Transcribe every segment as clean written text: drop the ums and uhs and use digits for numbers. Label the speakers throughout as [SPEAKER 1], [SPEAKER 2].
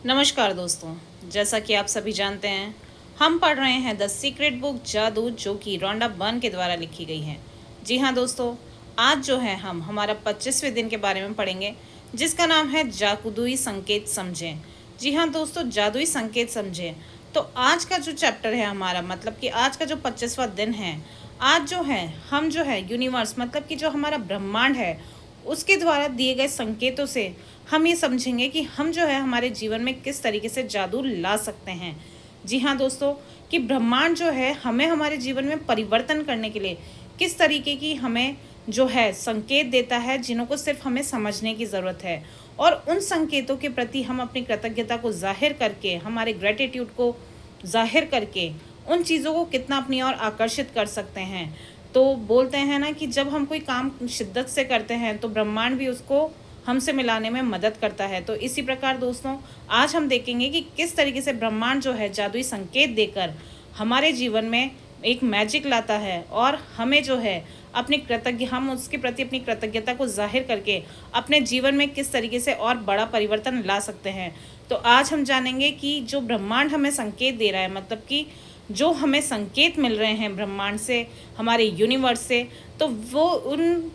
[SPEAKER 1] नमस्कार दोस्तों। जैसा कि आप सभी जानते हैं, हम पढ़ रहे हैं द सीक्रेट बुक जादू, जो कि रोंडा बर्न के द्वारा लिखी गई है। जी हाँ दोस्तों, आज जो है हम हमारा 25वें दिन के बारे में पढ़ेंगे, जिसका नाम है जादुई संकेत समझें। जी हाँ दोस्तों, जादुई संकेत समझें। तो आज का जो चैप्टर है हमारा, मतलब कि आज का जो 25वां दिन है, आज जो है हम जो है यूनिवर्स, मतलब कि जो हमारा ब्रह्मांड है, उसके द्वारा दिए गए संकेतों से हम ये समझेंगे कि हम जो है हमारे जीवन में किस तरीके से जादू ला सकते हैं। जी हाँ दोस्तों, कि ब्रह्मांड जो है हमें हमारे जीवन में परिवर्तन करने के लिए किस तरीके की हमें जो है संकेत देता है, जिन्हों को सिर्फ हमें समझने की ज़रूरत है। और उन संकेतों के प्रति हम अपनी कृतज्ञता को जाहिर करके, हमारे ग्रेटिट्यूड को जाहिर करके उन चीज़ों को कितना अपनी ओर आकर्षित कर सकते हैं। तो बोलते हैं ना कि जब हम कोई काम शिद्दत से करते हैं तो ब्रह्मांड भी उसको हमसे मिलाने में मदद करता है। तो इसी प्रकार दोस्तों, आज हम देखेंगे कि किस तरीके से ब्रह्मांड जो है जादुई संकेत देकर हमारे जीवन में एक मैजिक लाता है, और हमें जो है हम उसके प्रति अपनी कृतज्ञता को जाहिर करके अपने जीवन में किस तरीके से और बड़ा परिवर्तन ला सकते हैं। तो आज हम जानेंगे कि जो ब्रह्मांड हमें संकेत दे रहा है, मतलब कि जो हमें संकेत मिल रहे हैं ब्रह्मांड से, हमारे यूनिवर्स से, तो वो उन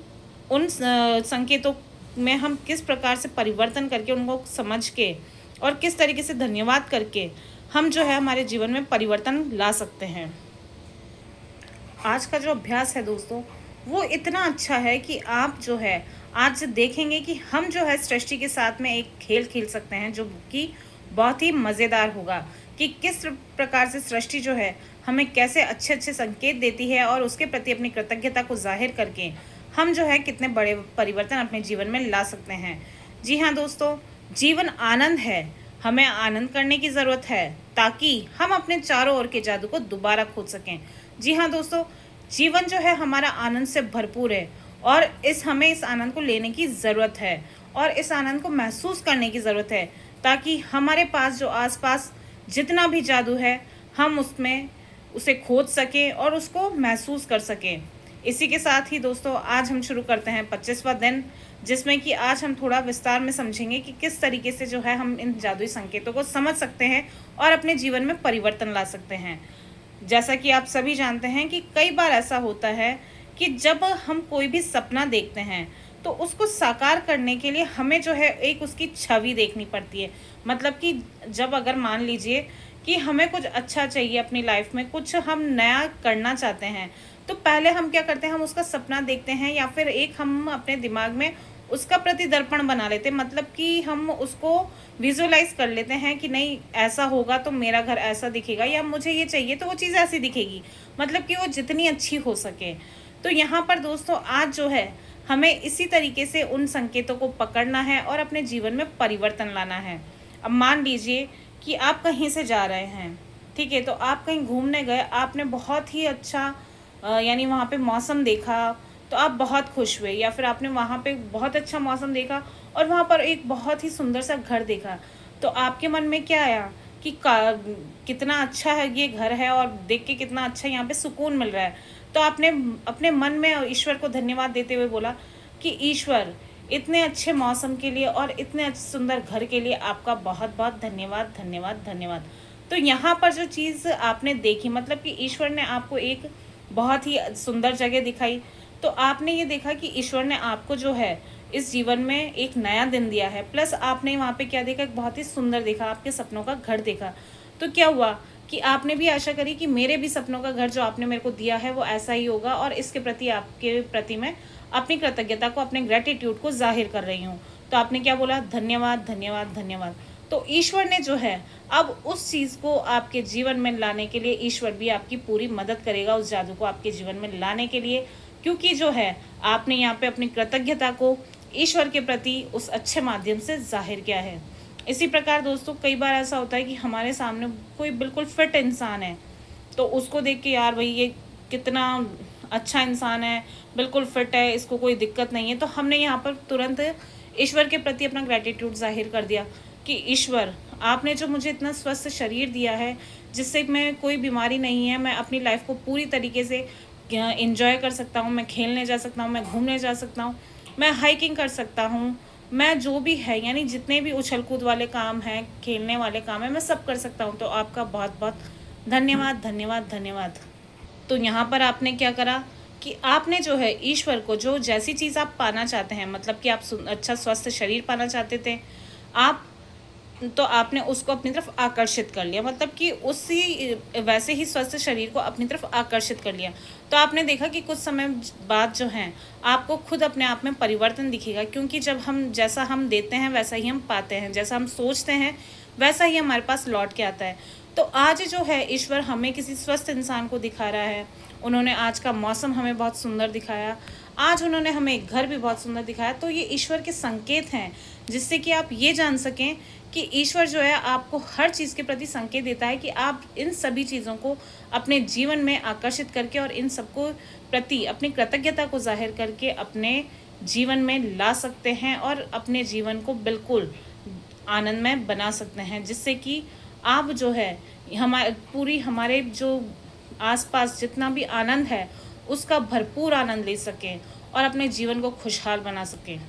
[SPEAKER 1] उन संकेतों में हम किस प्रकार से परिवर्तन करके उनको समझ के और किस तरीके से धन्यवाद करके हम जो है हमारे जीवन में परिवर्तन ला सकते हैं। आज का जो अभ्यास है दोस्तों, वो इतना अच्छा है कि आप जो है आज देखेंगे कि हम जो है सृष्टि के साथ में एक खेल खेल सकते हैं, जो कि बहुत ही मज़ेदार होगा। कि किस प्रकार से सृष्टि जो है हमें कैसे अच्छे अच्छे संकेत देती है, और उसके प्रति अपनी कृतज्ञता को जाहिर करके हम जो है कितने बड़े परिवर्तन अपने जीवन में ला सकते हैं। जी हाँ दोस्तों, जीवन आनंद है, हमें आनंद करने की ज़रूरत है ताकि हम अपने चारों ओर के जादू को दोबारा खोज सकें। जी हाँ दोस्तों, जीवन जो है हमारा आनंद से भरपूर है, और हमें इस आनंद को लेने की ज़रूरत है और इस आनंद को महसूस करने की ज़रूरत है, ताकि हमारे पास जो आसपास जितना भी जादू है हम उसमें उसे खोज सकें और उसको महसूस कर सकें। इसी के साथ ही दोस्तों, आज हम शुरू करते हैं 25वां दिन, जिसमें कि आज हम थोड़ा विस्तार में समझेंगे कि किस तरीके से जो है हम इन जादुई संकेतों को समझ सकते हैं और अपने जीवन में परिवर्तन ला सकते हैं। जैसा कि आप सभी जानते हैं कि कई बार ऐसा होता है कि जब हम कोई भी सपना देखते हैं तो उसको साकार करने के लिए हमें जो है एक उसकी छवि देखनी पड़ती है। मतलब कि जब अगर मान लीजिए कि हमें कुछ अच्छा चाहिए अपनी लाइफ में, कुछ हम नया करना चाहते हैं, तो पहले हम क्या करते हैं, हम उसका सपना देखते हैं, या फिर एक हम अपने दिमाग में उसका प्रतिदर्पण बना लेते हैं। मतलब कि हम उसको विजुअलाइज कर लेते हैं कि नहीं, ऐसा होगा तो मेरा घर ऐसा दिखेगा, या मुझे ये चाहिए तो वो चीज़ ऐसी दिखेगी। मतलब कि वो जितनी अच्छी हो सके। तो यहाँ पर दोस्तों, आज जो है हमें इसी तरीके से उन संकेतों को पकड़ना है और अपने जीवन में परिवर्तन लाना है। अब मान लीजिए कि आप कहीं से जा रहे हैं, ठीक है, तो आप कहीं घूमने गए, आपने बहुत ही अच्छा यानी वहाँ पे मौसम देखा, तो आप बहुत खुश हुए, या फिर आपने वहाँ पे बहुत अच्छा मौसम देखा और वहाँ पर एक बहुत ही सुंदर सा घर देखा, तो आपके मन में क्या आया कि कितना अच्छा है ये घर है, और देख के कितना अच्छा यहाँ पे सुकून मिल रहा है। तो आपने अपने मन में ईश्वर को धन्यवाद देते हुए बोला कि ईश्वर, इतने अच्छे मौसम के लिए और इतने सुंदर घर के लिए आपका बहुत बहुत धन्यवाद, धन्यवाद, धन्यवाद। तो यहाँ पर जो चीज़ आपने देखी, मतलब कि ईश्वर ने आपको एक बहुत ही सुंदर जगह दिखाई, तो आपने ये देखा कि ईश्वर ने आपको जो है इस जीवन में एक नया दिन दिया है, प्लस आपने वहाँ पे क्या देखा, एक बहुत ही सुंदर देखा, आपके सपनों का घर देखा। तो क्या हुआ कि आपने भी आशा करी कि मेरे भी सपनों का घर जो आपने मेरे को दिया है वो ऐसा ही होगा, और इसके प्रति, आपके प्रति मैं अपनी कृतज्ञता को, अपने ग्रेटिट्यूड को जाहिर कर रही हूँ। तो आपने क्या बोला, धन्यवाद, धन्यवाद, धन्यवाद। तो ईश्वर ने जो है अब उस चीज़ को आपके जीवन में लाने के लिए, ईश्वर भी आपकी पूरी मदद करेगा उस जादू को आपके जीवन में लाने के लिए, क्योंकि जो है आपने यहाँ पे अपनी कृतज्ञता को ईश्वर के प्रति उस अच्छे माध्यम से जाहिर किया है। इसी प्रकार दोस्तों, कई बार ऐसा होता है कि हमारे सामने कोई बिल्कुल फिट इंसान है, तो उसको देख के यार भाई ये कितना अच्छा इंसान है, बिल्कुल फिट है, इसको कोई दिक्कत नहीं है, तो हमने यहाँ पर तुरंत ईश्वर के प्रति अपना ग्रेटिट्यूड जाहिर कर दिया कि ईश्वर, आपने जो मुझे इतना स्वस्थ शरीर दिया है, जिससे मैं कोई बीमारी नहीं है, मैं अपनी लाइफ को पूरी तरीके से इंजॉय कर सकता हूँ, मैं खेलने जा सकता हूँ, मैं घूमने जा सकता हूँ, मैं हाइकिंग कर सकता हूँ, मैं जो भी है यानी जितने भी उछल कूद वाले काम हैं, खेलने वाले काम हैं, मैं सब कर सकता हूँ। तो आपका बहुत बहुत धन्यवाद, धन्यवाद, धन्यवाद। तो यहाँ पर आपने क्या करा कि आपने जो है ईश्वर को, जो जैसी चीज़ आप पाना चाहते हैं, मतलब कि आप अच्छा स्वस्थ शरीर पाना चाहते थे आप, तो आपने उसको अपनी तरफ आकर्षित कर लिया, मतलब कि उसी वैसे ही स्वस्थ शरीर को अपनी तरफ आकर्षित कर लिया। तो आपने देखा कि कुछ समय बाद जो है आपको खुद अपने आप में परिवर्तन दिखेगा, क्योंकि जब हम जैसा हम देते हैं वैसा ही हम पाते हैं, जैसा हम सोचते हैं वैसा ही हमारे पास लौट के आता है। तो आज जो है ईश्वर हमें किसी स्वस्थ इंसान को दिखा रहा है। उन्होंने आज का मौसम हमें बहुत सुंदर दिखाया, आज उन्होंने हमें एक घर भी बहुत सुंदर दिखाया। तो ये ईश्वर के संकेत हैं, जिससे कि आप ये जान सकें कि ईश्वर जो है आपको हर चीज़ के प्रति संकेत देता है कि आप इन सभी चीज़ों को अपने जीवन में आकर्षित करके और इन सबको प्रति अपनी कृतज्ञता को जाहिर करके अपने जीवन में ला सकते हैं और अपने जीवन को बिल्कुल आनंदमय बना सकते हैं, जिससे कि आप जो है हमारे जो आसपास जितना भी आनंद है उसका भरपूर आनंद ले सकें और अपने जीवन को खुशहाल बना सकें।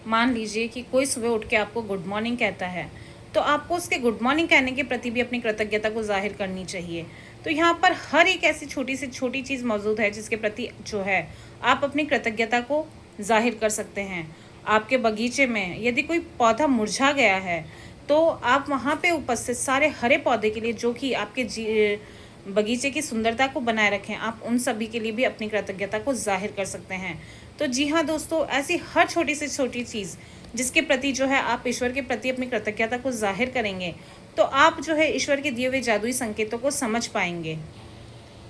[SPEAKER 1] मान लीजिए कि कोई सुबह उठ के आपको गुड मॉर्निंग कहता है, तो आपको उसके गुड मॉर्निंग कहने के प्रति भी अपनी कृतज्ञता को जाहिर करनी चाहिए। तो यहाँ पर हर एक ऐसी छोटी से छोटी चीज़ मौजूद है जिसके प्रति जो है आप अपनी कृतज्ञता को जाहिर कर सकते हैं। आपके बगीचे में यदि कोई पौधा मुरझा गया है, तो आप वहाँ पे उपस्थित सारे हरे पौधे के लिए, जो कि आपके बगीचे की सुंदरता को बनाए रखें, आप उन सभी के लिए भी अपनी कृतज्ञता को जाहिर कर सकते हैं। तो जी हाँ दोस्तों, ऐसी हर छोटी से छोटी चीज़ जिसके प्रति जो है आप ईश्वर के प्रति अपनी कृतज्ञता को जाहिर करेंगे, तो आप जो है ईश्वर के दिए हुए जादुई संकेतों को समझ पाएंगे।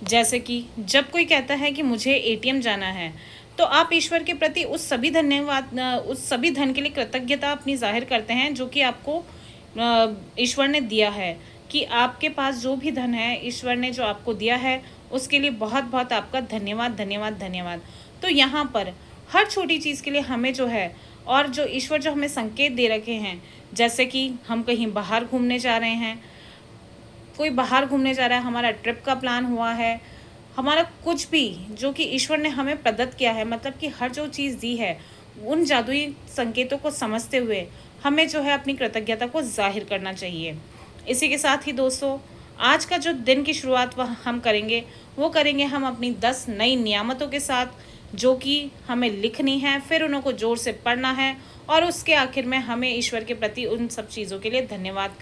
[SPEAKER 1] जैसे कि जब कोई कहता है कि मुझे एटीएम जाना है, तो आप ईश्वर के प्रति उस सभी धन के लिए कृतज्ञता अपनी जाहिर करते हैं जो कि आपको ईश्वर ने दिया है, कि आपके पास जो भी धन है ईश्वर ने जो आपको दिया है उसके लिए बहुत बहुत आपका धन्यवाद, धन्यवाद, धन्यवाद। तो यहाँ पर हर छोटी चीज़ के लिए हमें जो है, और जो ईश्वर जो हमें संकेत दे रखे हैं, जैसे कि हम कहीं बाहर घूमने जा रहे हैं, कोई बाहर घूमने जा रहा है, हमारा ट्रिप का प्लान हुआ है, हमारा कुछ भी जो कि ईश्वर ने हमें प्रदत्त किया है, मतलब कि हर जो चीज़ दी है, उन जादुई संकेतों को समझते हुए हमें जो है अपनी कृतज्ञता को जाहिर करना चाहिए। इसी के साथ ही दोस्तों, आज का जो दिन की शुरुआत वह हम करेंगे, वो करेंगे हम अपनी 10 नई नियामतों के साथ, जो कि हमें लिखनी है, फिर उनको जोर से पढ़ना है और उसके आखिर में हमें ईश्वर के प्रति उन सब चीज़ों के लिए धन्यवाद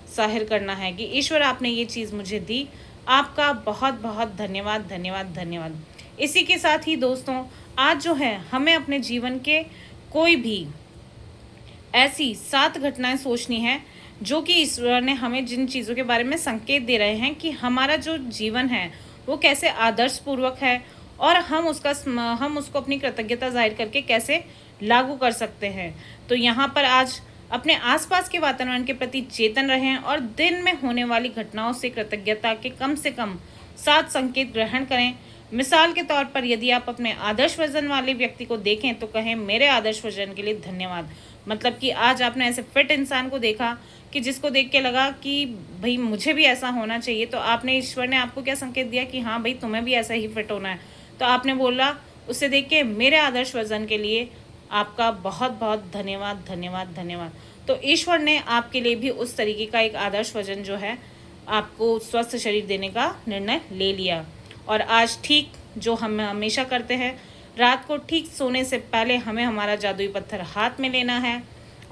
[SPEAKER 1] जाहिर करना है कि ईश्वर आपने ये चीज़ मुझे दी, आपका बहुत बहुत धन्यवाद, धन्यवाद, धन्यवाद। इसी के साथ ही दोस्तों, आज जो है हमें अपने जीवन के कोई भी ऐसी 7 घटनाएं सोचनी है जो कि ईश्वर ने हमें जिन चीज़ों के बारे में संकेत दे रहे हैं कि हमारा जो जीवन है वो कैसे आदर्शपूर्वक है, और हम उसको अपनी कृतज्ञता जाहिर करके कैसे लागू कर सकते हैं। तो यहाँ पर आज अपने आसपास के वातावरण के प्रति चेतन रहें और दिन में होने वाली घटनाओं से कृतज्ञता के कम से कम 7 संकेत ग्रहण करें। मिसाल के तौर पर यदि आप अपने आदर्श वजन वाले व्यक्ति को देखें तो कहें, मेरे आदर्श वजन के लिए धन्यवाद। मतलब कि आज आपने ऐसे फिट इंसान को देखा कि जिसको देख के लगा कि भाई मुझे भी ऐसा होना चाहिए, तो आपने, ईश्वर ने आपको क्या संकेत दिया कि हाँ भाई तुम्हें भी ऐसा ही फिट होना है, तो आपने बोला उससे देख के, मेरे आदर्श वजन के लिए आपका बहुत बहुत धन्यवाद, धन्यवाद, धन्यवाद। तो ईश्वर ने आपके लिए भी उस तरीके का एक आदर्श वजन जो है आपको स्वस्थ शरीर देने का निर्णय ले लिया। और आज ठीक जो हम हमेशा करते हैं, रात को ठीक सोने से पहले हमें हमारा जादुई पत्थर हाथ में लेना है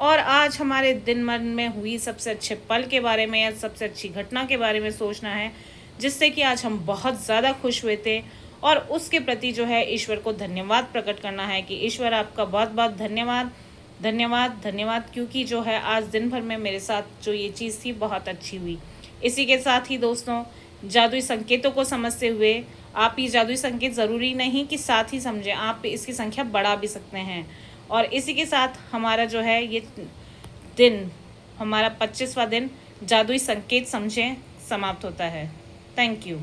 [SPEAKER 1] और आज हमारे दिन भर में हुई सबसे अच्छे पल के बारे में या सबसे अच्छी घटना के बारे में सोचना है, जिससे कि आज हम बहुत ज़्यादा खुश हुए थे, और उसके प्रति जो है ईश्वर को धन्यवाद प्रकट करना है कि ईश्वर आपका बहुत बहुत धन्यवाद, धन्यवाद, धन्यवाद, क्योंकि जो है आज दिन भर में मेरे साथ जो ये चीज़ थी बहुत अच्छी हुई। इसी के साथ ही दोस्तों, जादुई संकेतों को समझते हुए आप ये जादुई संकेत ज़रूरी नहीं कि साथ ही समझें, आप इसकी संख्या बढ़ा भी सकते हैं। और इसी के साथ हमारा जो है ये दिन, हमारा 25वां दिन जादुई संकेत समझें समाप्त होता है। Thank you.